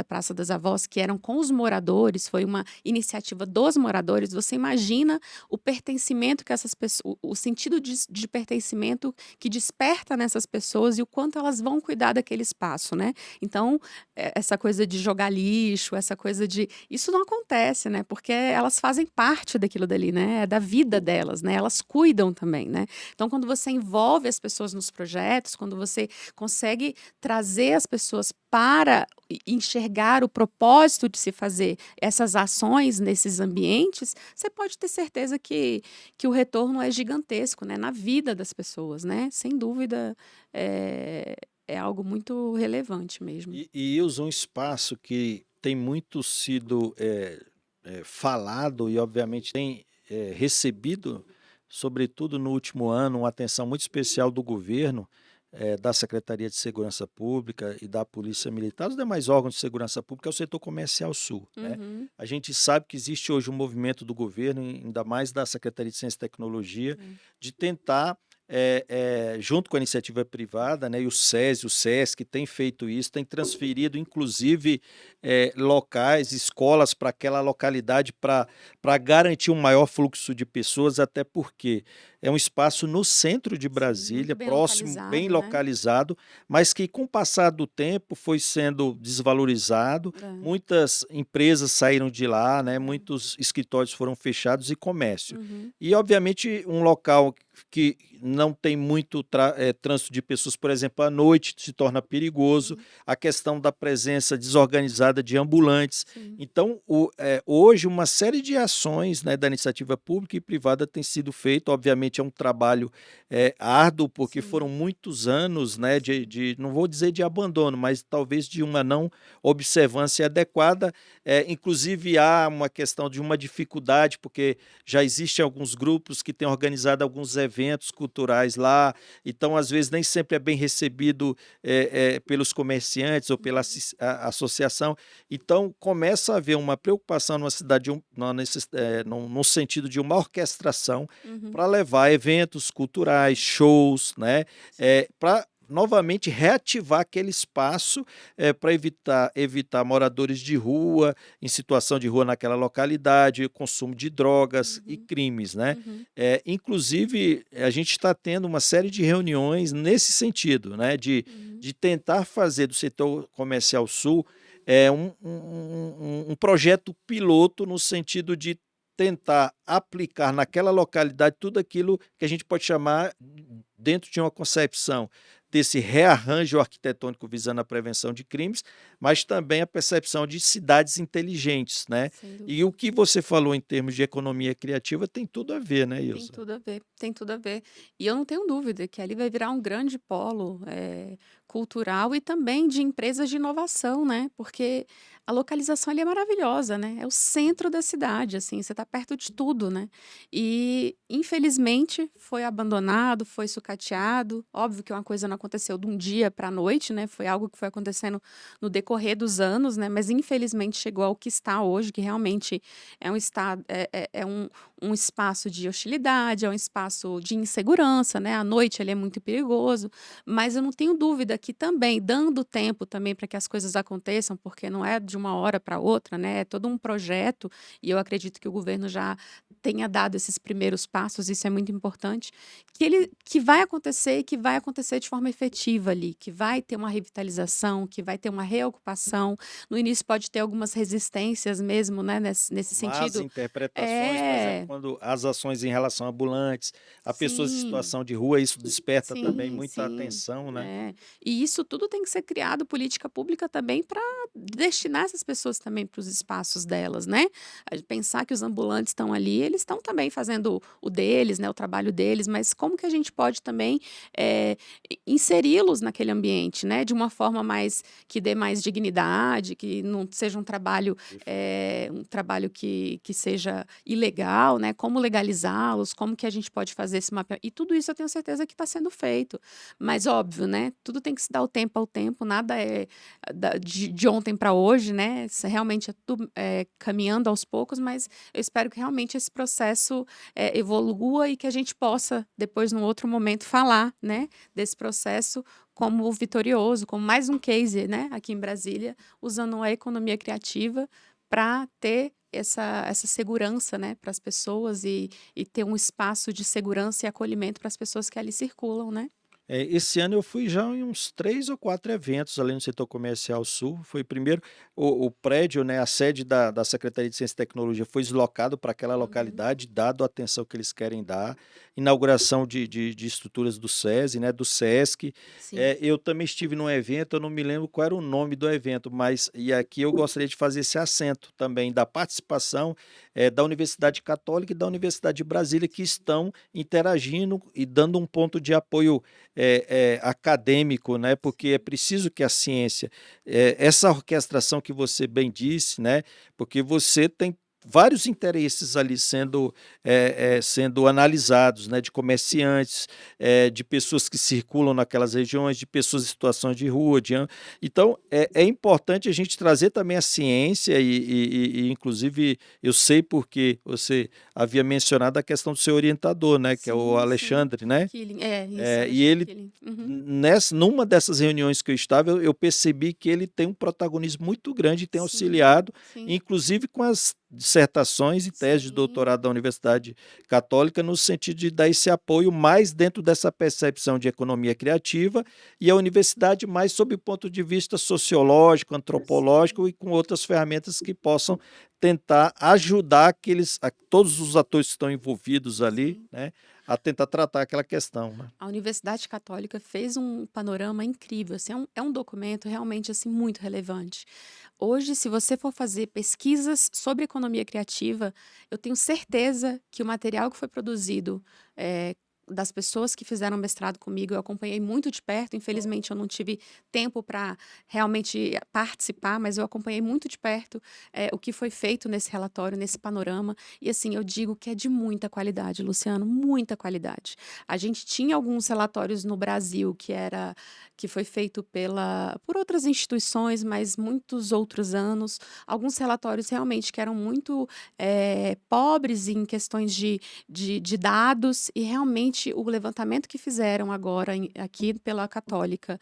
Praça das Avós, que eram com os moradores, foi uma iniciativa dos moradores, você imagina o pertencimento que essas pessoas, o sentido de pertencimento que desperta nessas pessoas e o quanto elas vão cuidar daquele espaço, né? Então, essa coisa de jogar lixo, essa coisa de... Isso não acontece, né? Porque elas fazem parte daquilo dali, né? É da vida delas, né? Elas cuidam também, né? Então, quando você envolve as pessoas nos projetos, quando você consegue trazer as pessoas para enxergar o propósito de se fazer essas ações nesses ambientes, você pode ter certeza que o retorno é gigantesco, né? Na vida das pessoas, né? Sem dúvida, é algo muito relevante mesmo. E usa um espaço que tem muito sido falado e, obviamente, tem recebido, sobretudo no último ano, uma atenção muito especial do governo, da Secretaria de Segurança Pública e da Polícia Militar, os demais órgãos de segurança pública, é o setor comercial sul, né? Uhum, A gente sabe que existe hoje um movimento do governo, ainda mais da Secretaria de Ciência e Tecnologia, sim. de tentar junto com a iniciativa privada, né, e o SESI, o SESC tem feito isso, tem transferido, inclusive, locais, escolas para aquela localidade para garantir um maior fluxo de pessoas, até porque é um espaço no centro de Sim, muito Brasília, bem próximo, bem localizado, né? localizado, mas que com o passar do tempo foi sendo desvalorizado, É, muitas empresas saíram de lá, né, é. muitos escritórios foram fechados e comércio. Uhum, E, obviamente, um local que não tem muito trânsito de pessoas, por exemplo, à noite se torna perigoso, sim, a questão da presença desorganizada de ambulantes. sim. Então, hoje, uma série de ações, né, da iniciativa pública e privada tem sido feita. Obviamente, é um trabalho árduo, porque foram Sim, muitos anos, né, sim. não vou dizer de abandono, mas talvez de uma não observância adequada. Inclusive, há uma questão de uma dificuldade, porque já existem alguns grupos que têm organizado alguns eventos culturais lá, então às vezes nem sempre é bem recebido pelos comerciantes ou pela Uhum, associação, então começa a haver uma preocupação numa cidade, no sentido de uma orquestração uhum, para levar eventos culturais, sim, shows, né, sim. para novamente reativar aquele espaço para evitar moradores de rua, em situação de rua naquela localidade, consumo de drogas e Uhum, crimes, né? uhum, Inclusive, a gente está tendo uma série de reuniões nesse sentido, né? uhum, De tentar fazer do setor comercial sul um projeto piloto no sentido de tentar aplicar naquela localidade tudo aquilo que a gente pode chamar, dentro de uma concepção desse rearranjo arquitetônico visando a prevenção de crimes, mas também a percepção de cidades inteligentes, né? sem E dúvida. o que você falou em termos de economia criativa tem tudo a ver, né, Tem Ilza? tudo a ver, tem tudo a ver. E eu não tenho dúvida que ali vai virar um grande polo, cultural e também de empresas de inovação, né, porque a localização ali é maravilhosa, né, é o centro da cidade, assim, você está perto de tudo, né. E, infelizmente, foi abandonado, foi sucateado. Óbvio que uma coisa não aconteceu de um dia para a noite, né, foi algo que foi acontecendo no decorrer dos anos, né, mas infelizmente chegou ao que está hoje, que realmente é um estado é um espaço de hostilidade, é um espaço de insegurança, né? À noite ele é muito perigoso, mas eu não tenho dúvida que também, dando tempo também para que as coisas aconteçam, porque não é de uma hora para outra, né? É todo um projeto, e eu acredito que o governo já tenha dado esses primeiros passos, isso é muito importante, que vai acontecer e que vai acontecer de forma efetiva ali, que vai ter uma revitalização, que vai ter uma reocupação. No início pode ter algumas resistências mesmo, né? Nesse Más sentido. interpretações, por exemplo, É, quando as ações em relação a ambulantes, a pessoas em sim, situação de rua, isso desperta também sim, muita sim. atenção, né? É. E isso tudo tem que ser criado política pública também para destinar essas pessoas também para os espaços delas, né? A gente pensar que os ambulantes estão ali, eles estão também fazendo o deles, né, o trabalho deles, mas como que a gente pode também inseri-los naquele ambiente, né, de uma forma mais que dê mais dignidade, que não seja um trabalho Perfeito. que seja ilegal, né? Como legalizá-los, como que a gente pode fazer esse mapeamento. E tudo isso eu tenho certeza que está sendo feito. Mas óbvio, né? Tudo tem que se dar o tempo ao tempo, nada é de ontem para hoje, né? Realmente é tudo caminhando aos poucos, mas eu espero que realmente esse processo evolua e que a gente possa, depois, num outro momento, falar, né, desse processo como vitorioso, como mais um case, né, aqui em Brasília, usando a economia criativa para ter essa segurança, né, para as pessoas e ter um espaço de segurança e acolhimento para as pessoas que ali circulam, né? Esse ano eu fui já em uns 3 ou 4 eventos ali no setor comercial sul. Foi primeiro o prédio, né, a sede da Secretaria de Ciência e Tecnologia foi deslocado para aquela Uhum. localidade, dado a atenção que eles querem dar. Inauguração de estruturas do SESI, né, do SESC. Sim. Eu também estive num evento, eu não me lembro qual era o nome do evento, mas e aqui eu gostaria de fazer esse acento também da participação da Universidade Católica e da Universidade de Brasília, que estão interagindo e dando um ponto de apoio acadêmico, né? Porque é preciso que a ciência, essa orquestração que você bem disse, né? Porque você tem vários interesses ali sendo analisados, né? De comerciantes, de pessoas que circulam naquelas regiões, de pessoas em situações de rua, então é importante a gente trazer também a ciência e, inclusive eu sei porque você havia mencionado a questão do seu orientador, né? Que é o Sim, sim. Alexandre, né? Killing. É, isso, E Alexandre ele, Killing. Uhum. numa dessas reuniões que eu estava, eu percebi que ele tem um protagonismo muito grande e tem Sim, auxiliado, sim, inclusive com as dissertações e teses de sim. doutorado da Universidade Católica, no sentido de dar esse apoio mais dentro dessa percepção de economia criativa, e a universidade mais sob o ponto de vista sociológico, Sim. antropológico e com outras ferramentas que possam tentar ajudar todos os atores que estão envolvidos ali, Sim. né, a tentar tratar aquela questão, né? A Universidade Católica fez um panorama incrível, assim, é um documento realmente assim muito relevante. Hoje, se você for fazer pesquisas sobre economia criativa, eu tenho certeza que o material que foi produzido das pessoas que fizeram mestrado comigo, eu acompanhei muito de perto. Infelizmente, eu não tive tempo para realmente participar, mas eu acompanhei muito de perto o que foi feito nesse relatório, nesse panorama. E assim, eu digo que é de muita qualidade, Luciano, muita qualidade. A gente tinha alguns relatórios no Brasil que foi feito por outras instituições, mas muitos outros anos. Alguns relatórios realmente que eram muito pobres em questões de dados, e realmente o levantamento que fizeram agora aqui pela Católica,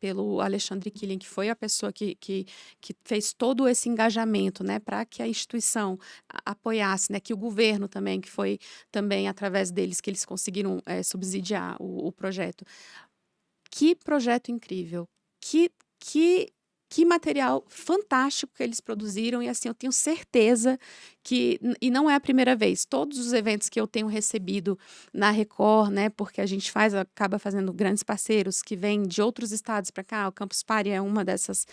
pelo Alexandre Killing, que foi a pessoa que fez todo esse engajamento, né, para que a instituição apoiasse, né, que o governo também, que foi também através deles que eles conseguiram subsidiar o projeto. Que projeto incrível! Que, que, que material fantástico que eles produziram, e assim, eu tenho certeza e não é a primeira vez, todos os eventos que eu tenho recebido na Record, né, porque a gente acaba fazendo grandes parceiros que vêm de outros estados para cá. O Campus Party é uma dessas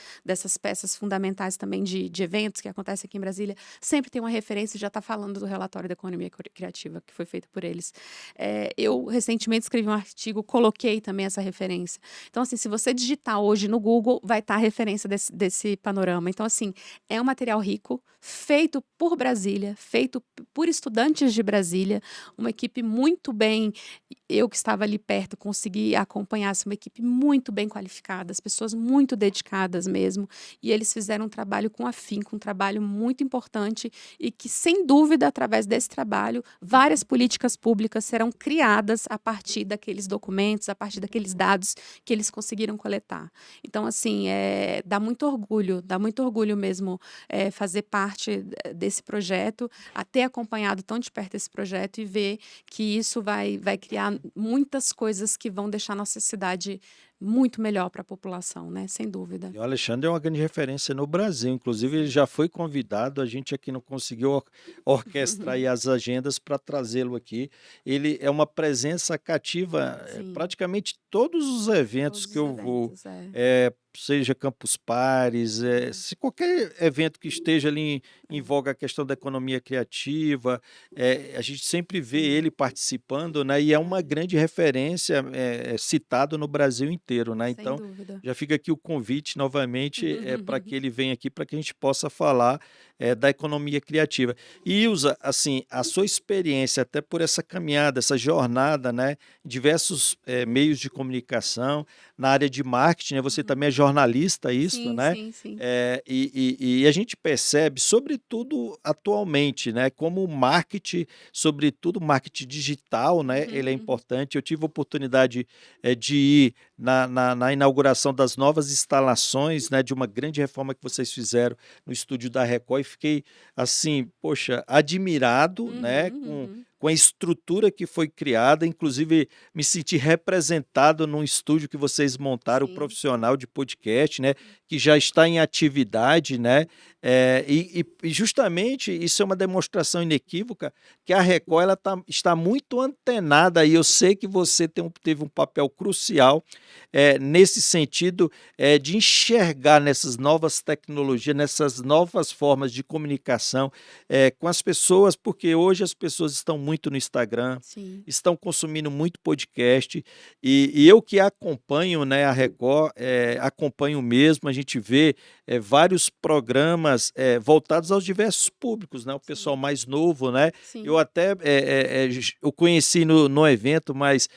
peças fundamentais também de eventos que acontece aqui em Brasília. Sempre tem uma referência, já está falando do relatório da economia criativa que foi feito por eles. Eu recentemente escrevi um artigo, coloquei também essa referência. Então, assim, se você digitar hoje no Google, vai estar a referência desse panorama. Então, assim, é um material rico, feito por Brasília, feito por estudantes de Brasília, uma equipe muito bem. Eu que estava ali perto consegui acompanhar uma equipe muito bem qualificada, as pessoas muito dedicadas mesmo, e eles fizeram um trabalho com afinco, um trabalho muito importante, e que, sem dúvida, através desse trabalho, várias políticas públicas serão criadas a partir daqueles documentos, a partir daqueles dados que eles conseguiram coletar. Então, assim, dá muito orgulho mesmo fazer parte desse projeto, a ter acompanhado tão de perto esse projeto e ver que isso vai criar muitas coisas que vão deixar nossa cidade muito melhor para a população, né? Sem dúvida. E o Alexandre é uma grande referência no Brasil, inclusive ele já foi convidado, a gente aqui não conseguiu orquestrar aí as agendas para trazê-lo aqui. Ele é uma presença cativa, Sim, praticamente todos os eventos todos que os eu vou, eventos, seja Campus Pares, sim, se qualquer evento que esteja ali em voga a questão da economia criativa, a gente sempre vê sim, ele participando, né? E é uma é, grande referência, citado no Brasil inteiro, né? sem Então dúvida. já fica aqui o convite novamente para que ele venha aqui para que a gente possa falar da economia criativa. E usa, assim, a sua experiência, até por essa caminhada, essa jornada, né, em diversos meios de comunicação, na área de marketing, né, você Uhum. também é jornalista, isso, Sim, né? sim, sim. E a gente percebe, sobretudo atualmente, né, como o marketing, sobretudo o marketing digital, né, Uhum, ele é uhum. importante. Eu tive a oportunidade de ir na inauguração das novas instalações, né, de uma grande reforma que vocês fizeram no estúdio da Record e fiquei, assim, poxa, admirado, né, Uhum, uhum. com a estrutura que foi criada, inclusive me senti representado num estúdio que vocês montaram, Sim. profissional de podcast, né, que já está em atividade, né, e justamente isso é uma demonstração inequívoca que a Record ela está muito antenada e eu sei que você teve um papel crucial nesse sentido de enxergar nessas novas tecnologias, nessas novas formas de comunicação com as pessoas, porque hoje as pessoas estão muito no Instagram, Sim. estão consumindo muito podcast, e eu que acompanho, né, a Record, acompanho mesmo, a gente vê vários programas voltados aos diversos públicos, né, o pessoal Sim. mais novo, né, eu Sim. até eu conheci no evento, mas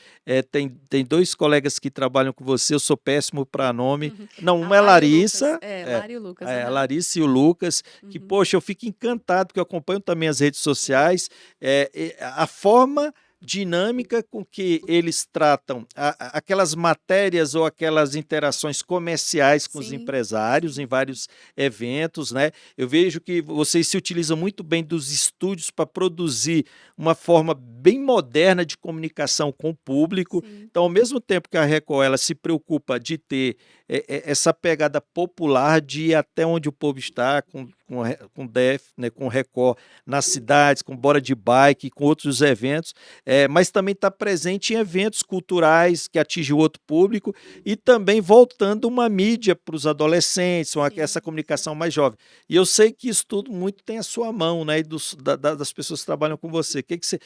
tem 2 colegas que trabalham com você, eu sou péssimo para nome. Uhum. Não, A uma é Lara e o Lucas. Larissa, É, Lara e o Lucas. a Aham. Larissa e o Lucas, que, Uhum. poxa, eu fico encantado, porque eu acompanho também as redes Sim. sociais, a forma dinâmica com que eles tratam aquelas matérias ou aquelas interações comerciais com os Sim, empresários em sim. vários eventos, né? Eu vejo que vocês se utilizam muito bem dos estúdios para produzir uma forma bem moderna de comunicação com o público. Sim. Então, ao mesmo tempo que a Record ela se preocupa de ter essa pegada popular de ir até onde o povo está, com DEF, né, com Record, nas cidades, com Bora de Bike, com outros eventos, mas também está presente em eventos culturais que atingem outro público e também voltando uma mídia para os adolescentes, essa Sim, sim. comunicação mais jovem. E eu sei que isso tudo muito tem a sua mão, né, e das pessoas que trabalham com você. Que você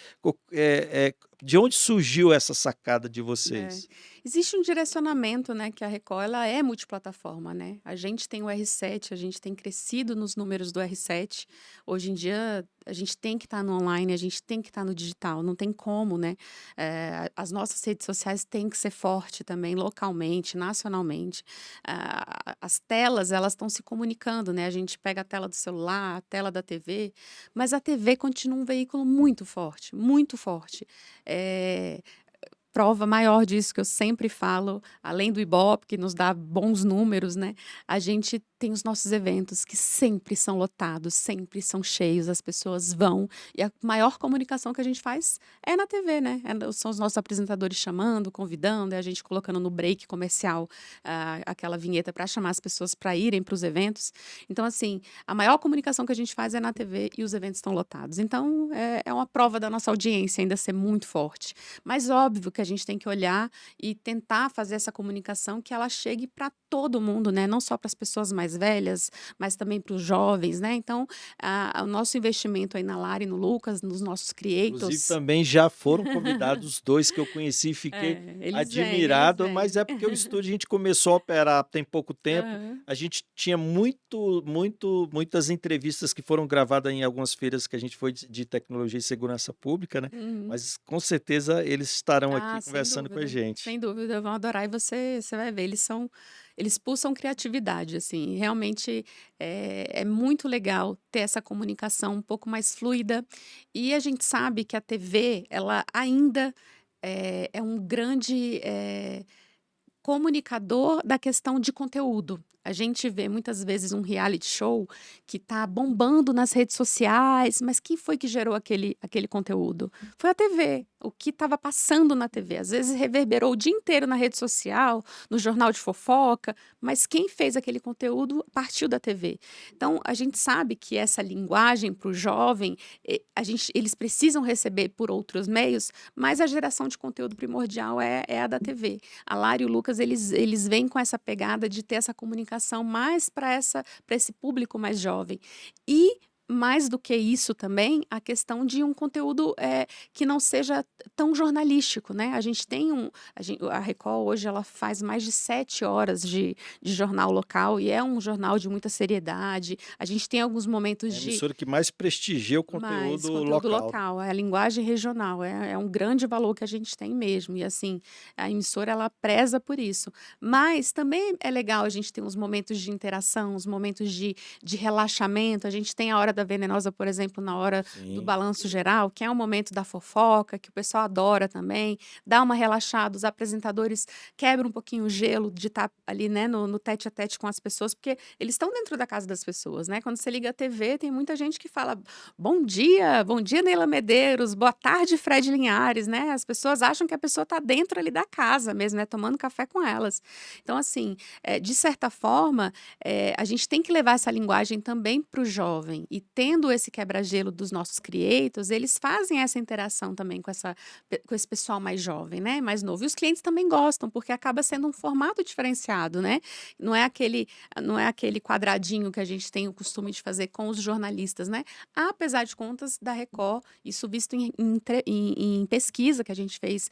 de onde surgiu essa sacada de É. vocês? Existe um direcionamento, né, que a Record ela é multiplataforma, né? A gente tem o R7, a gente tem crescido nos números do R7. Hoje em dia a gente tem que estar no online, a gente tem que estar no digital, não tem como, né? As nossas redes sociais têm que ser forte também, localmente, nacionalmente. As telas elas estão se comunicando, né? A gente pega a tela do celular, a tela da TV, mas a TV continua um veículo muito forte, muito forte. É, prova maior disso que eu sempre falo, além do Ibope, que nos dá bons números, né, a gente tem os nossos eventos que sempre são lotados, sempre são cheios, as pessoas vão, e a maior comunicação que a gente faz é na TV, né, são os nossos apresentadores chamando, convidando, é a gente colocando no break comercial aquela vinheta para chamar as pessoas para irem para os eventos. Então, assim, a maior comunicação que a gente faz é na TV e os eventos estão lotados. Então, é uma prova da nossa audiência ainda ser muito forte. Mas óbvio que a gente tem que olhar e tentar fazer essa comunicação que ela chegue para todo mundo, né? Não só para as pessoas mais velhas, mas também para os jovens, né? Então, o nosso investimento aí na Lara e no Lucas, nos nossos Inclusive creators. também já foram convidados os 2 que eu conheci e fiquei Eles vêm, eles admirado, mas vêm. é porque o estúdio a gente começou a operar tem pouco tempo, Aham. a gente tinha muitas entrevistas que foram gravadas em algumas feiras que a gente foi de tecnologia e segurança pública, né, Uhum. mas com certeza eles estarão aqui Ah, sem conversando com a dúvida, gente. sem dúvida, vão adorar e você vai ver, eles pulsam criatividade, assim, realmente é muito legal ter essa comunicação um pouco mais fluida, e a gente sabe que a TV, ela ainda é um grande, comunicador da questão de conteúdo. A gente vê muitas vezes um reality show que está bombando nas redes sociais, mas quem foi que gerou aquele conteúdo? Foi a TV, o que estava passando na TV. Às vezes reverberou o dia inteiro na rede social, no jornal de fofoca, mas quem fez aquele conteúdo partiu da TV. Então, a gente sabe que essa linguagem para o jovem, eles precisam receber por outros meios, mas a geração de conteúdo primordial é a da TV. A Lara e o Lucas, eles vêm com essa pegada de ter essa comunicação mais para esse público mais jovem. E mais do que isso também, a questão de um conteúdo que não seja tão jornalístico, né? A gente tem a Record hoje ela faz mais de 7 horas de jornal local e é um jornal de muita seriedade. A gente tem alguns momentos É a de emissora que mais prestigia o mais conteúdo conteúdo local. local, é a linguagem regional, é um grande valor que a gente tem mesmo. E assim, a emissora ela preza por isso. Mas também é legal a gente ter uns momentos de interação, uns momentos de relaxamento. A gente tem a Hora da Venenosa, por exemplo, na hora do Sim. balanço geral, que é um momento da fofoca, que o pessoal adora também, dá uma relaxada, os apresentadores quebram um pouquinho o gelo de estar ali, né, no tete a tete com as pessoas, porque eles estão dentro da casa das pessoas, né? Quando você liga a TV, tem muita gente que fala bom dia, Neila Medeiros, boa tarde, Fred Linhares, né? As pessoas acham que a pessoa está dentro ali da casa mesmo, né? Tomando café com elas. Então, assim, de certa forma, a gente tem que levar essa linguagem também para o jovem. E tendo esse quebra-gelo dos nossos creators, eles fazem essa interação também com esse pessoal mais jovem, né? Mais novo. E os clientes também gostam, porque acaba sendo um formato diferenciado, né? Não é aquele quadradinho que a gente tem o costume de fazer com os jornalistas, né? Apesar de contas, da Record, isso visto em pesquisa que a gente fez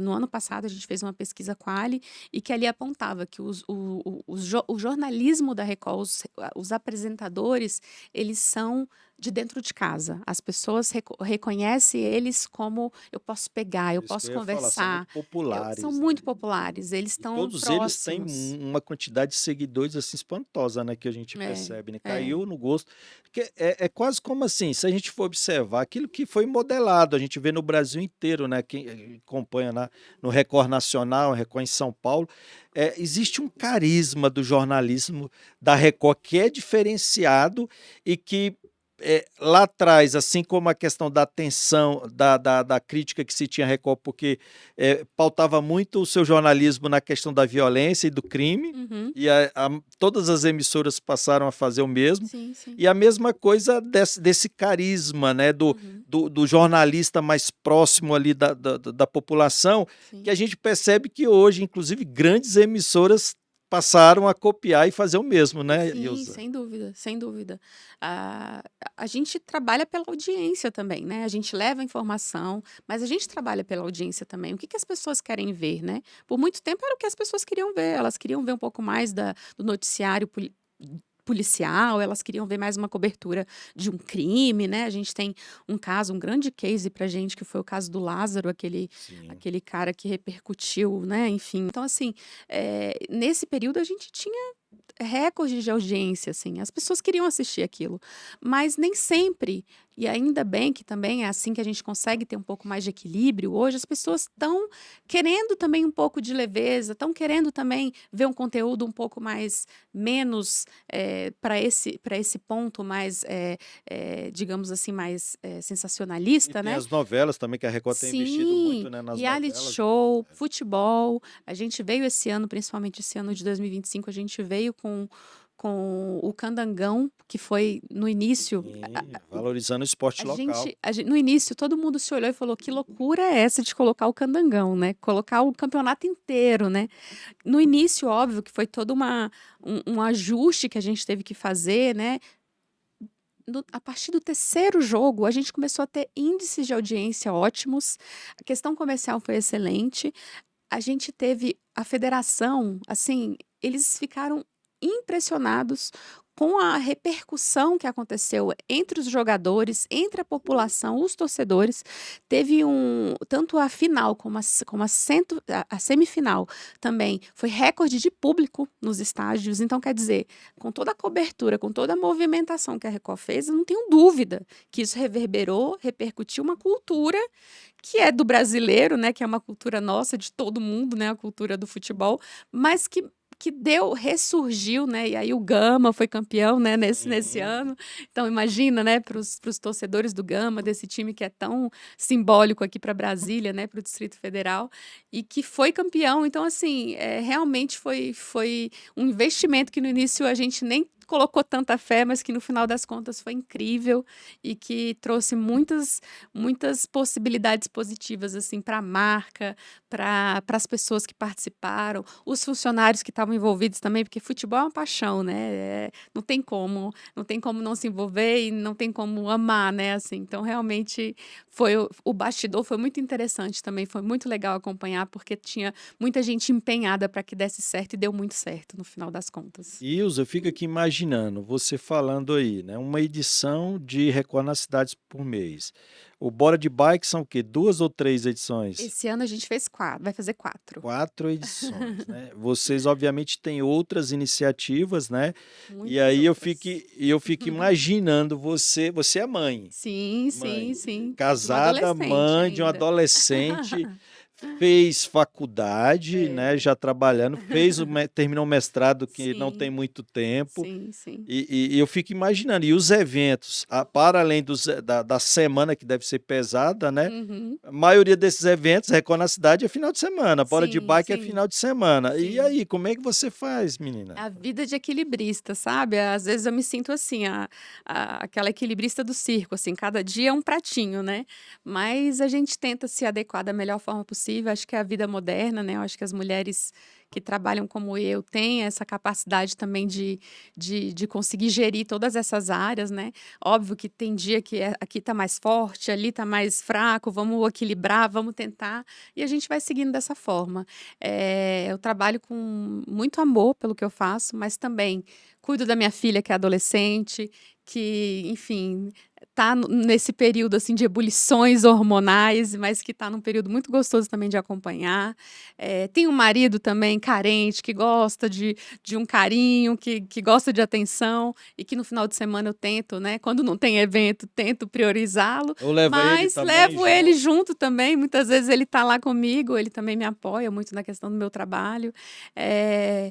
no ano passado, a gente fez uma pesquisa Quali e que ali apontava que o jornalismo da Record, os apresentadores, eles são de dentro de casa. As pessoas reconhecem eles como eu posso pegar, eu Isso que posso eu ia falar, são muito conversar. São populares, né? muito populares, eles E estão todos eles têm próximos. uma quantidade de seguidores assim espantosa, né, que a gente É, percebe, né? é. Caiu no gosto. Porque é quase como assim, se a gente for observar aquilo que foi modelado, a gente vê no Brasil inteiro, né? Quem acompanha no Record Nacional, Record em São Paulo, existe um carisma do jornalismo da Record que é diferenciado e que lá atrás, assim como a questão da atenção, da crítica que se tinha à Record, porque pautava muito o seu jornalismo na questão da violência e do crime, Uhum. e todas as emissoras passaram a fazer o mesmo, Sim, sim. e a mesma coisa desse carisma, né, Uhum. do jornalista mais próximo ali da população, que Sim. a gente percebe que hoje, inclusive, grandes emissoras passaram a copiar e fazer o mesmo, né, Sim, Ilza? sem dúvida, sem dúvida. Ah, a gente trabalha pela audiência também, né? A gente leva a informação, mas a gente trabalha pela audiência também. O que as pessoas querem ver, né? Por muito tempo era o que as pessoas queriam ver. Elas queriam ver um pouco mais do noticiário policial, elas queriam ver mais uma cobertura de um crime, né? A gente tem um caso, um grande case pra gente, que foi o caso do Lázaro, Sim. aquele cara que repercutiu, né? Enfim. Então, assim, nesse período a gente tinha recorde de audiência, assim, as pessoas queriam assistir aquilo, mas nem sempre, e ainda bem que também é assim que a gente consegue ter um pouco mais de equilíbrio, hoje as pessoas estão querendo também um pouco de leveza, estão querendo também ver um conteúdo um pouco mais, menos, para esse ponto mais, digamos assim, mais E sensacionalista, tem né? as novelas também, que a Record tem investido Sim, muito, né, nas reality novelas. show, futebol. A gente veio esse ano, principalmente esse ano de 2025, a gente veio com o Candangão, que foi no início. Sim, valorizando o esporte local. No início, todo mundo se olhou e falou: que loucura é essa de colocar o Candangão, né? Colocar o campeonato inteiro, né? No início, óbvio que foi todo um ajuste que a gente teve que fazer, né? A partir do terceiro jogo, a gente começou a ter índices de audiência ótimos, a questão comercial foi excelente, a gente teve a federação, assim, eles ficaram impressionados com a repercussão que aconteceu entre os jogadores, entre a população, os torcedores. Teve tanto a final como a semifinal também foi recorde de público nos estádios. Então, quer dizer, com toda a cobertura, com toda a movimentação que a Record fez, eu não tenho dúvida que isso reverberou, repercutiu uma cultura que é do brasileiro, né, que é uma cultura nossa, de todo mundo, né, a cultura do futebol, mas que ressurgiu, né, e aí o Gama foi campeão, né, nesse Sim. ano. Então imagina, né, para os torcedores do Gama, desse time que é tão simbólico aqui para Brasília, né, para o Distrito Federal, e que foi campeão. Então, assim, realmente foi um investimento que no início a gente nem colocou tanta fé, mas que no final das contas foi incrível e que trouxe muitas possibilidades positivas, assim, para a marca, para as pessoas que participaram, os funcionários que estavam envolvidos também, porque futebol é uma paixão, né? Não tem como não se envolver e não tem como amar, né? Assim, então realmente o bastidor foi muito interessante também, foi muito legal acompanhar, porque tinha muita gente empenhada para que desse certo e deu muito certo no final das contas. Ilza, eu fico aqui imaginando você falando aí, né? Uma edição de Record nas cidades por mês. O Bora de Bike são o quê? 2 ou 3 edições? Esse ano a gente fez 4, vai fazer 4. 4 edições, né? Vocês obviamente têm outras iniciativas, né? E Muitas aí outras. eu fico imaginando você é mãe, Sim, sim, mãe, sim. De uma casada, adolescente mãe de um ainda. adolescente, fez faculdade, né, É. já trabalhando, terminou o mestrado que não tem Sim, muito tempo. sim, sim. E eu fico imaginando, e os eventos, para além da semana que deve ser pesada, né? Uhum. A maioria desses eventos, Record na Cidade, é final de semana, Bora de Sim, Bike é sim, final de semana. E sim. aí, como é que você faz, menina? A vida de equilibrista, sabe? Às vezes eu me sinto assim, aquela equilibrista do circo, assim, cada dia é um pratinho, né? Mas a gente tenta se adequar da melhor forma possível. Acho que é a vida moderna, né? Eu acho que as mulheres que trabalham como eu têm essa capacidade também de conseguir gerir todas essas áreas, né? Óbvio que tem dia que aqui tá mais forte, ali tá mais fraco, vamos equilibrar, vamos tentar, e a gente vai seguindo dessa forma. Eu trabalho com muito amor pelo que eu faço, mas também cuido da minha filha, que é adolescente, que, enfim, tá nesse período assim de ebulições hormonais, mas que está num período muito gostoso também de acompanhar. Tem um marido também carente, que gosta de um carinho, que gosta de atenção, e que no final de semana eu tento, né? Quando não tem evento, tento priorizá-lo, Ou leva ele mas também levo ele junto? junto também. Muitas vezes ele está lá comigo, ele também me apoia muito na questão do meu trabalho. Eh,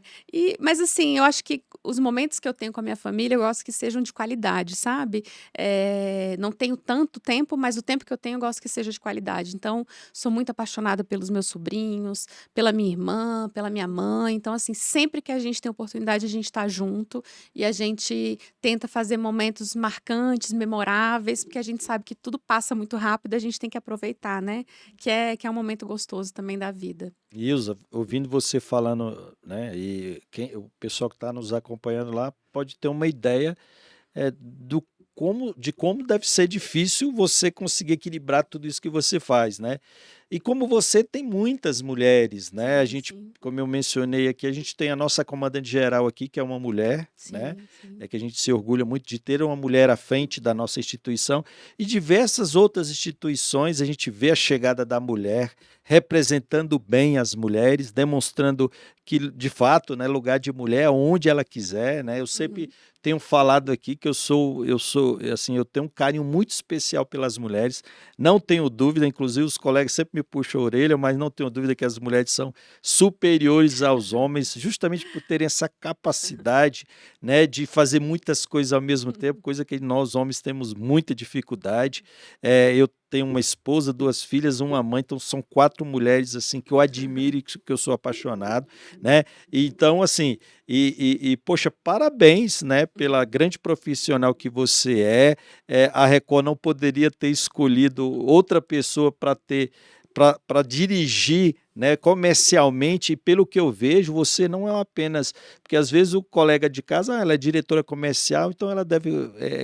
mas assim, eu acho que os momentos que eu tenho com a minha família, eu gosto que sejam de qualidade, sabe? Não tenho tanto tempo, mas o tempo que eu tenho eu gosto que seja de qualidade. Então, sou muito apaixonada pelos meus sobrinhos, pela minha irmã, pela minha mãe. Então, assim, sempre que a gente tem oportunidade, a gente está junto e a gente tenta fazer momentos marcantes, memoráveis, porque a gente sabe que tudo passa muito rápido, a gente tem que aproveitar, né? Que é um momento gostoso também da vida. Ilza, ouvindo você falando, né, e o pessoal que está nos acompanhando lá pode ter uma ideia de como deve ser difícil você conseguir equilibrar tudo isso que você faz, né? E como você tem muitas mulheres, né? A Sim, gente, sim, como eu mencionei aqui, a gente tem a nossa comandante geral aqui, que é uma mulher, né? sim, sim. É que a gente se orgulha muito de ter uma mulher à frente da nossa instituição e diversas outras instituições, a gente vê a chegada da mulher representando bem as mulheres, demonstrando que, de fato, né, lugar de mulher é onde ela quiser, né? Eu sempre Uhum. tenho falado aqui que assim, eu tenho um carinho muito especial pelas mulheres, não tenho dúvida, inclusive os colegas sempre me puxam a orelha, mas não tenho dúvida que as mulheres são superiores aos homens, justamente por terem essa capacidade, né, de fazer muitas coisas ao mesmo tempo, coisa que nós homens temos muita dificuldade. Eu tenho uma esposa, 2 filhas, uma mãe, então são 4 mulheres assim que eu admiro e que eu sou apaixonado, né? E então assim, poxa, parabéns, né, pela grande profissional que você é. A Record não poderia ter escolhido outra pessoa para dirigir, né, comercialmente, e pelo que eu vejo, você não é apenas. Porque às vezes o colega de casa, ela é diretora comercial, então ela deve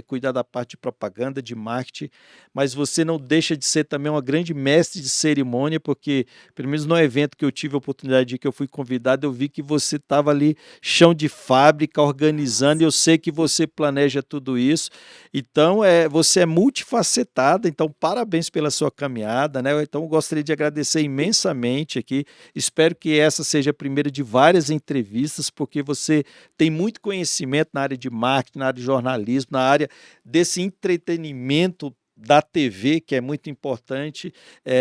cuidar da parte de propaganda, de marketing, mas você não deixa de ser também uma grande mestre de cerimônia, porque, pelo menos no evento que eu tive a oportunidade de que eu fui convidado, eu vi que você estava ali, chão de fábrica, organizando, e eu Nossa. sei que você planeja tudo isso. Então, você é multifacetada, então parabéns pela sua caminhada, né? Então, eu gostaria de agradecer imensamente aqui. Espero que essa seja a primeira de várias entrevistas, porque você tem muito conhecimento na área de marketing, na área de jornalismo, na área desse entretenimento da TV, que é muito importante.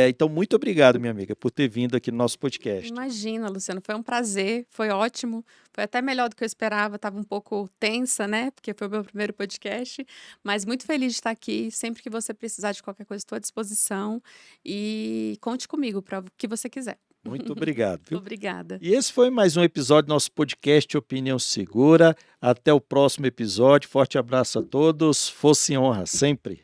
Então, muito obrigado, minha amiga, por ter vindo aqui no nosso podcast. Imagina, Luciano, foi um prazer, foi ótimo, foi até melhor do que eu esperava, estava um pouco tensa, né, porque foi o meu primeiro podcast, mas muito feliz de estar aqui, sempre que você precisar de qualquer coisa, estou à disposição, e conte comigo para o que você quiser. Muito obrigado, viu? Obrigada. E esse foi mais um episódio do nosso podcast Opinião Segura. Até o próximo episódio. Forte abraço a todos. Força e honra sempre.